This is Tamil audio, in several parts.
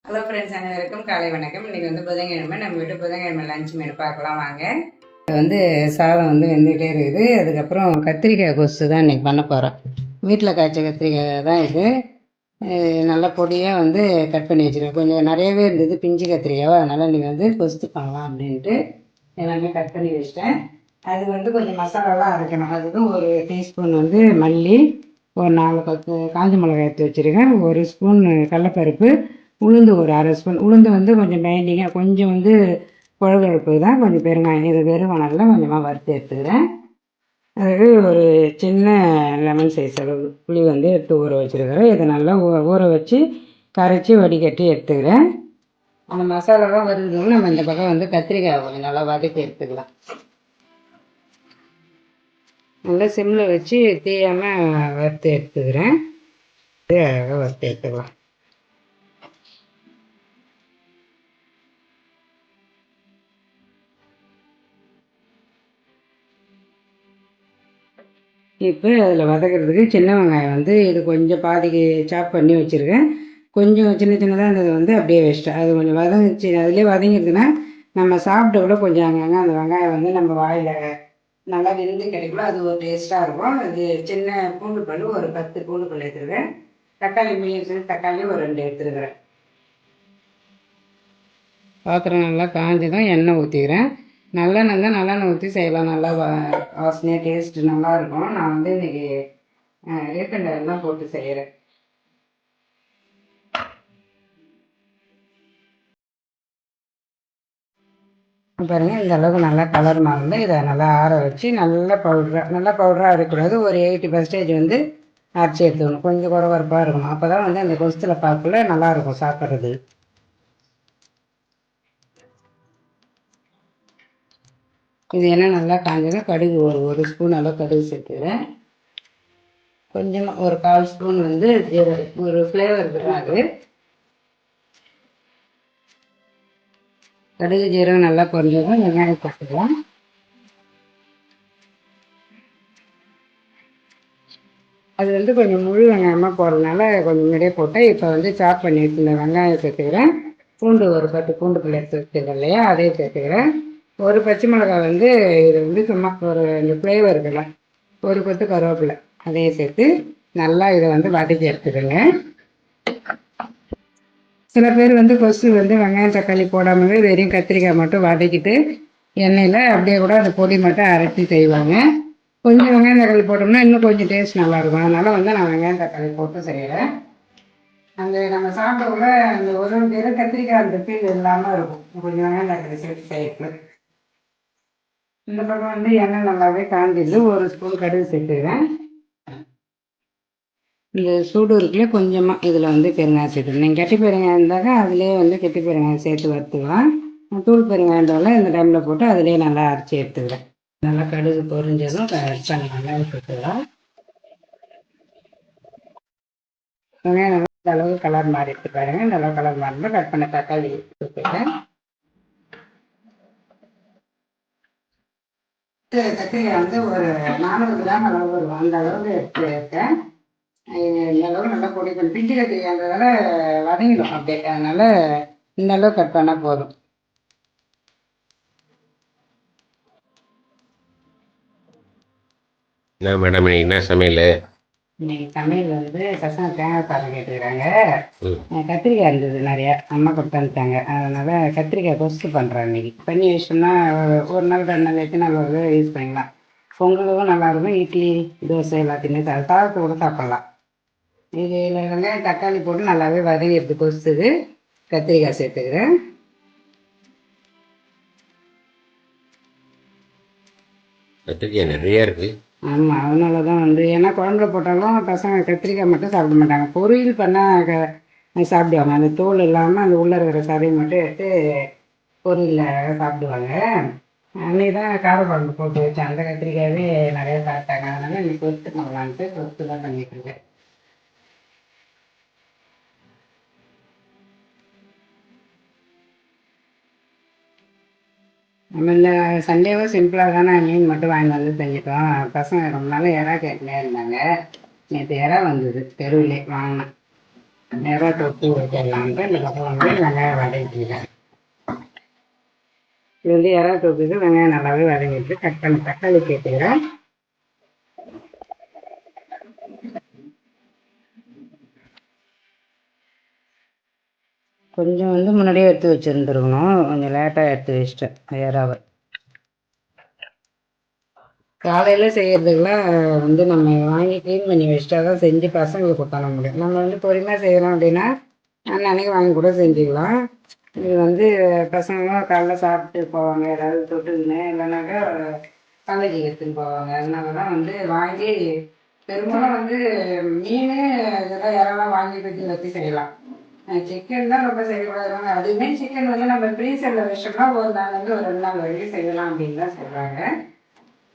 ஹலோ ஃப்ரெண்ட்ஸ், அனைவருக்கும் காலை வணக்கம். இன்றைக்கி வந்து புதன்கிழமை. நம்ம வீட்டு புதன்கிழமை லஞ்ச் மெனு பார்க்கலாம் வாங்க. வந்து சாதம் வந்து வெந்துகிட்டே இருக்குது. அதுக்கப்புறம் கத்திரிக்காய் கொசு தான் இன்றைக்கி பண்ண போகிறோம். வீட்டில் காய்ச்ச கத்திரிக்காய் தான் இது. நல்லா பொடியாக வந்து கட் பண்ணி வச்சுருக்கேன். கொஞ்சம் நிறையவே இருந்தது பிஞ்சு கத்திரிக்காய், அதனால் இன்றைக்கி வந்து கொசு பண்ணலாம் அப்படின்ட்டு எல்லாமே கட் பண்ணி வச்சிட்டேன். அதுக்கு வந்து கொஞ்சம் மசாலாலாம் அரைக்கணும். அதுக்கு ஒரு டீஸ்பூன் வந்து மல்லி, ஒரு 4 காஞ்ச மிளகாய் எடுத்து வச்சுருக்கேன், ஒரு ஸ்பூன் கடலப்பருப்பு, உளுந்து ஒரு அரை ஸ்பூன். உளுந்து வந்து கொஞ்சம் பைண்டிங்காக கொஞ்சம் வந்து குழகுழப்பு தான், கொஞ்சம் பெருங்காயம், இது வெறுவனலில் கொஞ்சமாக வறுத்து எடுத்துக்கிறேன். அதுக்கு ஒரு சின்ன லெமன் சைஸ் அளவு புளி வந்து எடுத்து ஊற வச்சுருக்கிறேன். இதை நல்லா ஊற வச்சு கரைச்சி வடிகட்டி எடுத்துக்கிறேன். அந்த மசாலாலாம் வருதுன்னு நம்ம இந்த பக்கம் வந்து கத்திரிக்காய் கொஞ்சம் நல்லா வதக்கி எடுத்துக்கலாம். நல்லா சிம்மில் வச்சு தீயாமல் வறுத்து எடுத்துக்கிறேன். அழகாக வறுத்து எடுத்துக்கலாம். இப்போ அதில் வதக்கிறதுக்கு சின்ன வெங்காயம் வந்து இது கொஞ்சம் பாதிக்கு சாப் பண்ணி வச்சுருக்கேன். கொஞ்சம் சின்ன சின்னதாக இருந்தது வந்து அப்படியே வச்சிட்டேன். அது கொஞ்சம் வதங்கிச்சு, அதிலே வதங்கிடுதுன்னா நம்ம சாப்பிட்ட கூட கொஞ்சம் அங்கங்கே அந்த வெங்காயம் வந்து நம்ம வாயில் நல்லா வெந்து கிடைக்கும். அது ஒரு டேஸ்ட்டாக இருக்கும். அது சின்ன பூண்டு பல் ஒரு 10 பூண்டு பல் எடுத்துருக்கேன். தக்காளி மீடியம் சைஸ் தக்காளி ஒரு 2 எடுத்துருக்கிறேன். பாத்திரம் நல்லா காஞ்சதும் எண்ணெய் ஊற்றிக்கிறேன். நல்லெண்ணெய் தான், நல்லெண்ணெய் ஊற்றி செய்யலாம். நல்லா வாசனையாக டேஸ்ட்டு நல்லாயிருக்கும். நான் வந்து இன்றைக்கி ரீஃபைண்ட் ஆயில் தான் போட்டு செய்கிறேன். பாருங்கள், இந்த அளவுக்கு நல்லா கலர் மாறல. இதை நல்லா ஆற வச்சு நல்லா பவுடராக அரைக்கூடாது. ஒரு 80% வந்து அரைச்சி எடுத்துக்கணும். கொஞ்சம் குறவரப்பாக இருக்கணும். அப்போ தான் வந்து அந்த கொஸ்தில் பார்க்கல நல்லாயிருக்கும் சாப்பிட்றது. இது என்ன நல்லா காஞ்சதுன்னா கடுகு ஒரு ஸ்பூன் அளவு கடுகு சேர்த்துக்கிறேன். கொஞ்சமாக ஒரு 1/4 ஸ்பூன் வந்து ஒரு ஃப்ளேவருக்கு தான் அது. கடுகு ஜீரகம் நல்லா பொரிஞ்சதும் வெங்காயம் போட்டுக்கலாம். அது வந்து கொஞ்சம் முழு வெங்காயமாக போடுறதுனால கொஞ்சம் முன்னாடியே போட்டேன். இப்போ வந்து சாப் பண்ணி வச்சுருந்த வெங்காயம் சேர்த்துக்கிறேன். பூண்டு ஒரு 10 பூண்டு பல் எடுத்து வச்சுருக்கேன் இல்லையா, அதையும் சேர்த்துக்கிறேன். ஒரு பச்சை மிளகாய் வந்து இது வந்து சும்மா ஒரு இந்த ஃப்ளேவர் இருக்குல்ல, ஒரு கொத்து கருவேப்பிலை அதையும் சேர்த்து நல்லா இதை வந்து வதக்கி எடுத்துக்கோங்க. சில பேர் வந்து கொசு வந்து வெங்காயம் தக்காளி போடாமலே வெறும் கத்திரிக்காய் மட்டும் வதக்கிட்டு எண்ணெயில் அப்படியே கூட அந்த பொடி மட்டும் அரைச்சி செய்வாங்க. கொஞ்சம் வெங்காயம் தக்காளி போட்டோம்னா இன்னும் கொஞ்சம் டேஸ்ட் நல்லாயிருக்கும். அதனால் வந்து நான் வெங்காயம் தக்காளி போட்டு செய்கிறேன். அந்த நம்ம சாப்பிட கூட அந்த ஒரு பேர் கத்திரிக்காய் அந்த பீல் இல்லாமல் இருக்கும். கொஞ்சம் வெங்காயம் தக்காளி சேர்த்து செய்யறது. இந்த பக்கம் வந்து எண்ணெய் நல்லாவே காஞ்சிது. ஒரு ஸ்பூன் கடுகு சேர்த்துக்கிறேன். இந்த சூடு இருக்குல்லையே கொஞ்சமாக இதில் வந்து பெருங்காயம் சேர்த்துக்கணும். நீங்கள் கெட்டி பெருங்காயம் இருந்தாக்கா அதிலே வந்து கெட்டி பெருங்காயம் சேர்த்து வறுத்துக்கலாம். தூள் பெருங்காயன்றதால இந்த டைமில் போட்டு அதிலே நல்லா அரைச்சி எடுத்துக்கிறேன். நல்லா கடுகு பொரிஞ்சதும் நல்லா சேர்த்துக்கலாம். வெங்காயம் நல்லா இந்த அளவுக்கு கலர் மாறி எடுத்து பாருங்க. இந்த அளவு கலர் மாறினா கட் பண்ண தக்காளி சேர்த்துக்கிறேன். கத்திரிக்காய் வந்து ஒரு 400 கிராம் அளவு வரும். அந்த அளவுக்கு எடுத்து இருக்கேன். இந்த அளவு நல்லா பொடி பண்ணி பிஞ்சு கத்திரிக்காய்ன்றதால வதங்கிடும் அப்படியே. அதனால் இந்த அளவு கட் பண்ணால் போதும். என்ன மேடம் என்ன சமையல்? இன்னைக்கு சமையல் வந்து பசங்க தேங்காய் சாதம் கேட்டுக்கிறாங்க. கத்திரிக்காய் இருந்தது நிறையா, அம்மா கொடுத்தாந்துட்டாங்க. அதனால் கத்திரிக்காய் கொஸ்து பண்ணுறேன். இன்னைக்கு பண்ணி வச்சோம்னா ஒரு நாள் 2 நாள் எத்தனை நாள் வருது யூஸ் பண்ணிக்கலாம். பொங்கலுக்கும் நல்லாயிருக்கும், இட்லி தோசை எல்லாத்தையுமே சாதத்தை கூட சாப்பிட்லாம். இதில் வெங்காயம் தக்காளி போட்டு நல்லாவே வதங்கிடுது. கொசுக்கு கத்திரிக்காய் சேர்த்துக்கிறேன். கத்திரிக்காய் நிறையா இருக்குது. ஆமாம், அதனால தான் வந்து ஏன்னா குழம்புல போட்டாலும் பசங்க கத்திரிக்காய் மட்டும் சாப்பிட மாட்டாங்க. பொரியல் பண்ணால் சாப்பிடுவாங்க. அந்த தோல் இல்லாமல் அந்த உள்ளே இருக்கிற சதையை மட்டும் எடுத்து பொரியலில் சாப்பிடுவாங்க. அன்றைக்கி தான் காரக்குழம்பு போட்டு வச்சேன். அந்த கத்திரிக்காயே நிறையா சாப்பிட்டாங்க. அதனால் இன்னைக்கு கொத்து பண்ணலான்ட்டு கொத்து தான் பண்ணிட்டுருக்கேன். நம்ம இந்த சண்டேவும் சிம்பிளாக தானே மீன் மட்டும் வாங்கிட்டு வந்து செஞ்சுட்டோம். பசங்க ரொம்ப நாள் இறா கேட்டுனே இருந்தாங்க. நேற்று இறா வந்தது, தெருவிலே வாங்கினேன். நேராக தொட்டி வைக்கலான்ட்டு இந்த பக்கம் வந்து வெங்காயம் வதக்கிக்கிறேன். இது வந்து இறா தொக்குக்கு வெங்காயம் நல்லாவே வதங்கிட்டு கட் பண்ணி தக்காளி சேர்த்துக்கிறேன். கொஞ்சம் வந்து முன்னாடியே எடுத்து வச்சுருந்துருக்கணும், கொஞ்சம் லேட்டாக எடுத்து வச்சிட்டேன் இறாவை. காலையில் செய்கிறதுக்கெலாம் வந்து நம்ம வாங்கி க்ளீன் பண்ணி வச்சிட்டா தான் செஞ்சு பசங்களுக்கு பண்ண முடியும். நம்ம வந்து பொறுமையாக செய்கிறோம் அப்படின்னா அன்னைக்கு வாங்கி கூட செஞ்சுக்கலாம். இது வந்து பசங்களும் காலைல சாப்பிட்டு போவாங்க, ஏதாவது தொட்டுன்னு இல்லைனாக்கா காலேஜுக்கு எடுத்துன்னு போவாங்க. அதனால தான் வந்து வாங்கி பெரும்பாலும் வந்து மீன் இதெல்லாம் இறலாம் வாங்கி வச்சு வச்சு செய்யலாம். சிக்கன் தான் ரொம்ப செய்யக்கூடாது. அதுவுமே சிக்கன் வந்து நம்ம ஃப்ரீசரில் வச்சோம்னா ஒரு நாள்லேருந்து ஒரு 2 நாள் வரைக்கும் செய்யலாம் அப்படின்னு தான் சொல்கிறாங்க.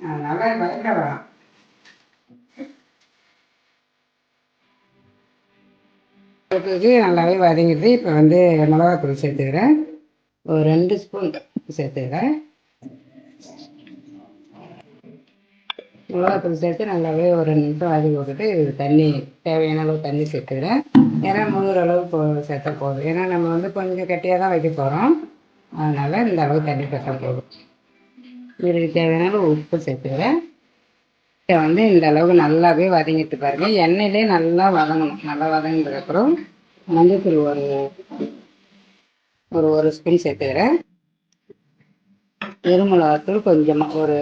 அதனால பயப்பட வேணாம். தொக்குக்கு நல்லாவே வதங்கிட்டு இப்போ வந்து மிளகாத்தூள் சேர்த்துக்கிறேன். ஒரு 2 ஸ்பூன் சேர்த்துக்கிறேன். மிளகாத்தூள் சேர்த்து நல்லாவே ஒரு 2 நிமிஷம் வதக்கி விட்டுட்டு தண்ணி தேவையான அளவு தண்ணி சேர்த்துக்கிறேன். ஏன்னா முழுகிற அளவு சேர்த்தா போதும். ஏன்னா நம்ம வந்து கொஞ்சம் கட்டியாக தான் வைக்க போகிறோம். அதனால் இந்த அளவு தண்ணி சேர்த்தா போதும். இதுக்கு தேவையான அளவு உப்பு சேர்த்துக்கிறேன். வந்து இந்த அளவுக்கு நல்லாவே வதங்கிட்டு பாருங்க. எண்ணெயிலே நல்லா வதங்கணும். நல்லா வதங்கினதுக்கப்புறம் மஞ்சள் ஒரு ஸ்பூன் சேர்த்துக்கிறேன். எருமிளகாத்தூள் கொஞ்சமாக ஒரு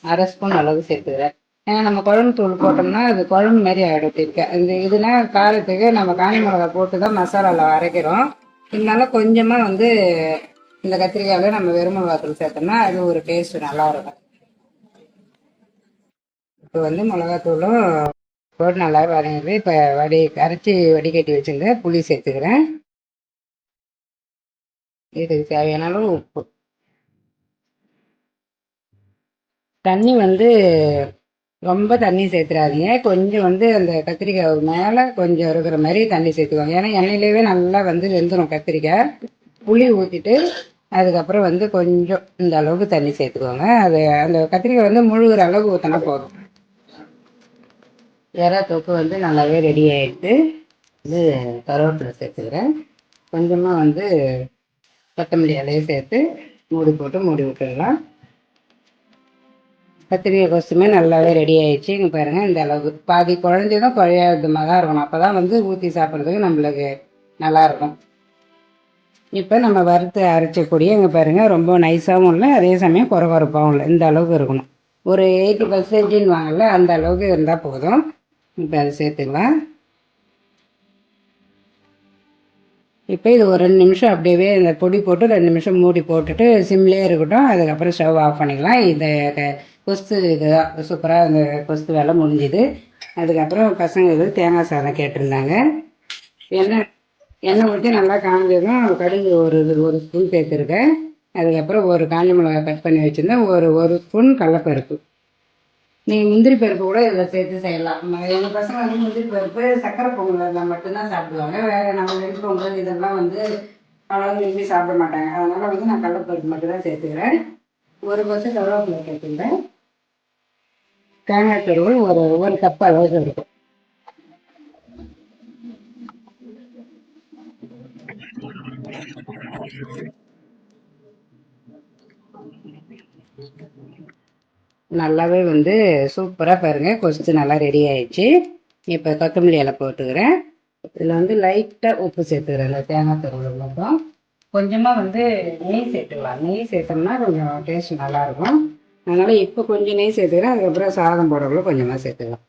1/2 ஸ்பூன் அளவு சேர்த்துக்கிறேன். ஏன்னா நம்ம குழம்பு தூள் போட்டோம்னா அது குழம்பு மாதிரி ஆகிடும். இந்த இதுனா காரத்துக்கு நம்ம காஞ்சி மிளகா போட்டு தான் மசாலாவில் அரைக்கிறோம். இருந்தாலும் கொஞ்சமாக வந்து இந்த கத்திரிக்காயில் நம்ம வெறுமிளகாத்தூள் சேர்த்தோம்னா அது ஒரு டேஸ்ட் நல்லாயிருக்கும். இப்போ வந்து மிளகாத்தூளும் போட்டு நல்லா வதங்கிது. இப்போ கரைச்சி வடிகட்டி வச்சுருந்த புளி சேர்த்துக்கிறேன். இதுக்கு தேவையான அளவு உப்பு. தண்ணி வந்து ரொம்ப தண்ணி சேர்த்துறாதீங்க. கொஞ்சம் வந்து அந்த கத்திரிக்காய் மேலே கொஞ்சம் இருக்கிற மாதிரி தண்ணி சேர்த்துக்கோங்க. ஏன்னா எண்ணெயிலேயே நல்லா வந்து வெந்துடும் கத்திரிக்காய். புளி ஊற்றிட்டு அதுக்கப்புறம் வந்து கொஞ்சம் இந்த அளவுக்கு தண்ணி சேர்த்துக்கோங்க. அது அந்த கத்திரிக்காய் வந்து முழுகிற அளவுக்கு ஊற்றினா போதும். இறா தொக்கு வந்து நல்லாவே ரெடி ஆகிடுது. இது கருவேப்பிலை சேர்த்துக்கிறேன். கொஞ்சமாக வந்து கொத்தமல்லி இலையை சேர்த்து மூடி போட்டு மூடி விட்டுடலாம். கத்திரிக்காய் கொசுமே நல்லாவே ரெடி ஆகிடுச்சு. இங்கே பாருங்கள், இந்த அளவுக்கு பாதி குழஞ்சதும் குழையாதமாக தான் இருக்கணும். அப்போ தான் வந்து ஊற்றி சாப்பிட்றதுக்கு நம்மளுக்கு நல்லாயிருக்கும். இப்போ நம்ம வறுத்து அரைச்சக்கூடிய இங்கே பாருங்கள், ரொம்ப நைஸாகவும் இல்லை, அதே சமயம் குறகுறப்பாகவும் இல்லை, இந்த அளவுக்கு இருக்கணும். ஒரு 80% வாங்கல, அந்த அளவுக்கு இருந்தால் போதும். இப்போ அதை சேர்த்துக்கலாம். இப்போ இது ஒரு 2 நிமிஷம் அப்படியே இந்த பொடி போட்டு 2 நிமிஷம் மூடி போட்டுட்டு சிம்லேயே இருக்கட்டும். அதுக்கப்புறம் ஸ்டவ் ஆஃப் பண்ணிக்கலாம். இந்த கொஸ்து இதுதான் சூப்பராக அந்த கொஸ்து வேலை முடிஞ்சுது. அதுக்கப்புறம் பசங்க இது தேங்காய் சாதம் கேட்டிருந்தாங்க. எண்ணெய் ஊற்றி நல்லா காஞ்சதும் கடுகு ஒரு ஸ்பூன் சேர்த்துருக்கேன். அதுக்கப்புறம் ஒரு காஞ்ச மிளகாய் கட் பண்ணி வச்சுருந்தேன். ஒரு ஸ்பூன் கடலப்பருப்பு. நீங்கள் முந்திரி பருப்பு கூட இதில் சேர்த்து செய்யலாம். எங்கள் பசங்க வந்து முந்திரி பருப்பு சக்கரை பொங்கலில் மட்டும்தான் சாப்பிடுவாங்க. வேறு நம்ம வெண் பொங்கல் இதெல்லாம் வந்து அவ்வளோ விரும்பி சாப்பிட மாட்டாங்க. அதனால் வந்து நான் கடலைப்பருப்பு மட்டும் தான் சேர்த்துக்கிறேன். ஒரு பசு கருவேப்பிலை சேர்த்துக்கிறேன். தேங்காய் துருவல் ஒரு கப் அளவுக்கு இருக்கும். நல்லாவே வந்து சூப்பராக பாருங்கள், கொஸ்து நல்லா ரெடி ஆயிடுச்சு. இப்போ கொத்தமல்லி இலை போட்டுக்கிறேன். இதில் வந்து லைட்டாக உப்பு சேர்த்துக்கிறேன். இந்த தேங்காய் துருவல் மட்டும் கொஞ்சமாக வந்து நெய் சேர்த்துக்கலாம். நெய் சேர்த்தோம்னா கொஞ்சம் டேஸ்ட் நல்லாயிருக்கும். அதனால் இப்போ கொஞ்சம் நெய் சேர்த்துக்கிறேன். அதுக்கப்புறம் சாதம் போடக்குள்ள கொஞ்சமாக சேர்த்துக்கலாம்.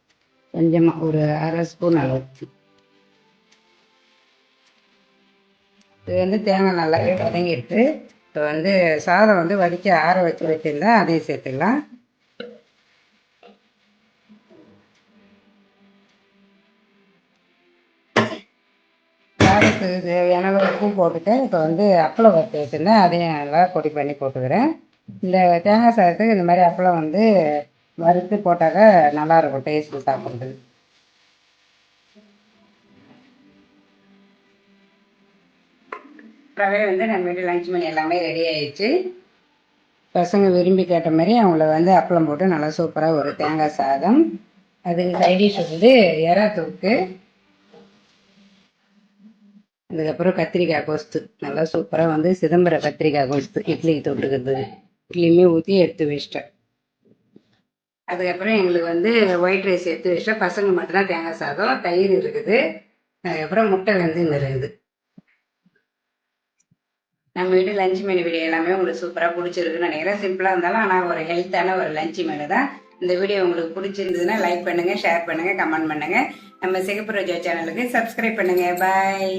கொஞ்சமாக ஒரு 1/2 ஸ்பூன் அளவு. இது வந்து தேங்காய் நல்லாவே வதங்கிட்டு இப்போ வந்து சாதம் வந்து வடித்து ஆற வச்சு வச்சுருந்தேன், அதையும் சேர்த்துக்கலாம். சாதத்துக்கு தேவையான உப்பு போட்டுட்டு இப்போ வந்து அப்பளம் வறுத்து வச்சுருந்தேன், அதையும் நல்லா பொடி பண்ணி போட்டுக்கிறேன். இந்த தேங்காய் சாதத்துக்கு இந்த மாதிரி அப்பளம் வந்து வறுத்து போட்டாக்க நல்லாயிருக்கும் டேஸ்ட்டு சாப்பிட்றதுக்கு. இப்போவே வந்து நம்ம வீட்டு லஞ்ச் மணி எல்லாமே ரெடி ஆயிடுச்சு. பசங்க விரும்பி கேட்ட மாதிரி அவங்கள வந்து அப்பளம் போட்டு நல்லா சூப்பராக ஒரு தேங்காய் சாதம். அதுக்கு சைடிஷ் வந்து எறா தொக்கு. அதுக்கப்புறம் கத்திரிக்காய் கோஸ்து நல்லா சூப்பராக வந்து சிதம்பரம் கத்திரிக்காய் கோஸ்து இட்லிக்கு தொட்டுக்கிறது. இட்லியுமே ஊற்றி எடுத்து வச்சிட்டேன். அதுக்கப்புறம் எங்களுக்கு வந்து ஒயிட் ரைஸ் எடுத்து வச்சிட்டேன். பசங்க மட்டும்தான் தேங்காய் சாதம், தயிர் இருக்குது. அதுக்கப்புறம் முட்டை வந்து இந்த இருக்குது. நம்ம வீட்டு லஞ்ச் மெனு வீடியோ எல்லாமே உங்களுக்கு சூப்பராக பிடிச்சிருக்குன்னு நினைக்கிறேன். சிம்பிளாக இருந்தாலும் ஆனால் ஒரு ஹெல்த்தான ஒரு லஞ்ச் மெனு தான். இந்த வீடியோ உங்களுக்கு பிடிச்சிருந்ததுன்னா லைக் பண்ணுங்கள், ஷேர் பண்ணுங்கள், கமெண்ட் பண்ணுங்கள். நம்ம சிகப்பு ரோஜா சேனலுக்கு சப்ஸ்கிரைப் பண்ணுங்கள். பாய்.